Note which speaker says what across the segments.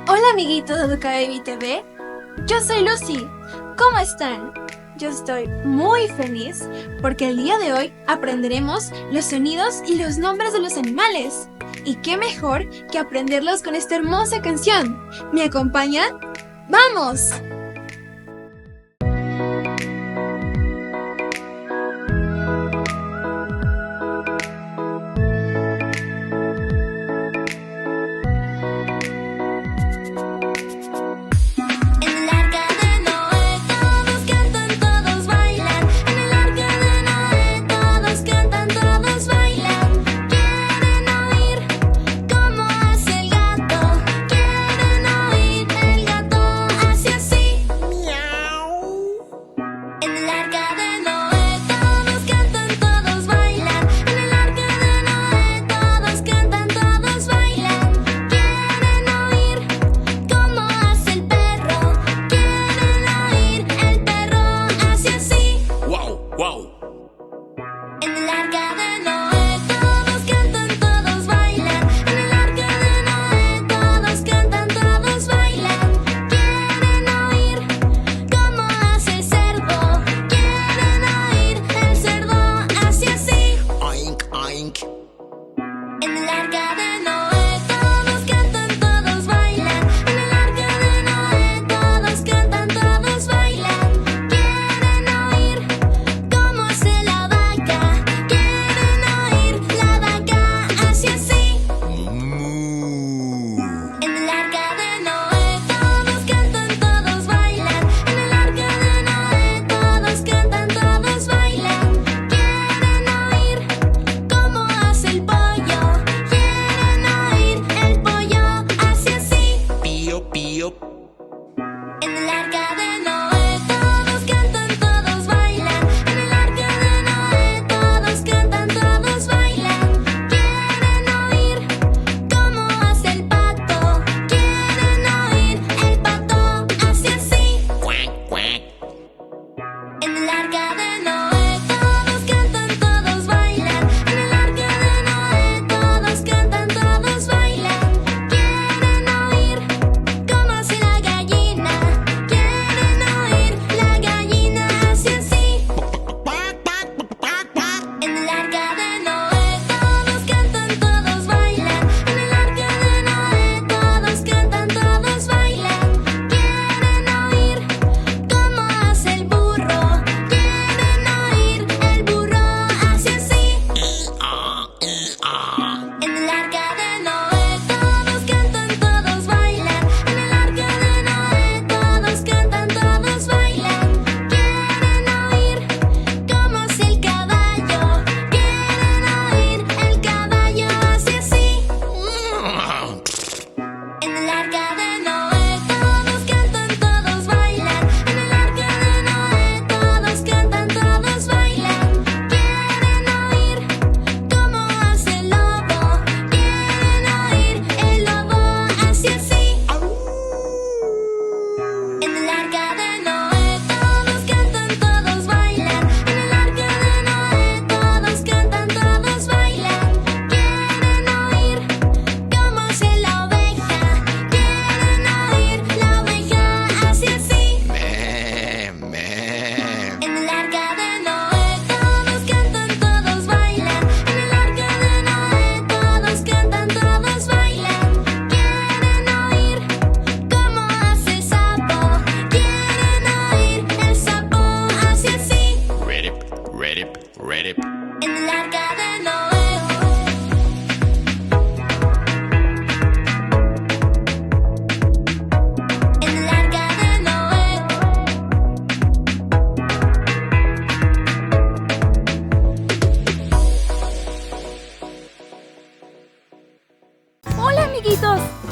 Speaker 1: Hola amiguitos de Educa Baby TV, yo soy Lucy. ¿Cómo están? Yo estoy muy feliz porque el día de hoy aprenderemos los sonidos y los nombres de los animales. Y qué mejor que aprenderlos con esta hermosa canción. ¿Me acompañan? ¡Vamos!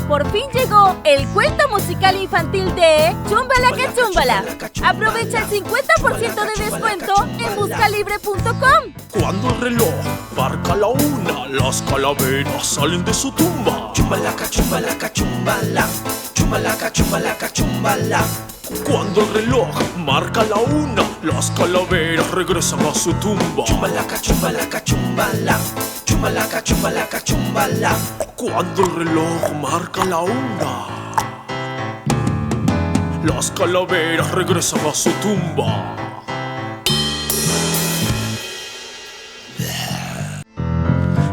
Speaker 2: Por fin llegó el cuento musical infantil de Chumbalaca Chumbala. Aprovecha el 50% de descuento en buscalibre.com.
Speaker 3: Cuando el reloj marca la una, las calaveras salen de su tumba.
Speaker 4: Chumbalaca, chumbalaca, chumbala. Chumbalaca, chumbalaca, chumbala.
Speaker 3: Cuando el reloj marca la una, las calaveras regresan a su tumba.
Speaker 4: Chumbalaca, chumbalaca, chumbala. Chumbalaca, chumbalaca, chumbala.
Speaker 3: Cuando el reloj marca la una, las calaveras regresan a su tumba.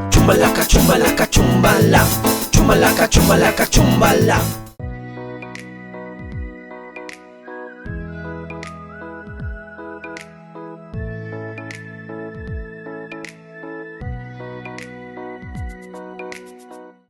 Speaker 4: Chumbalaca, chumbalaca, chumbala. Chumbalaca, chumbalaca, chumbala.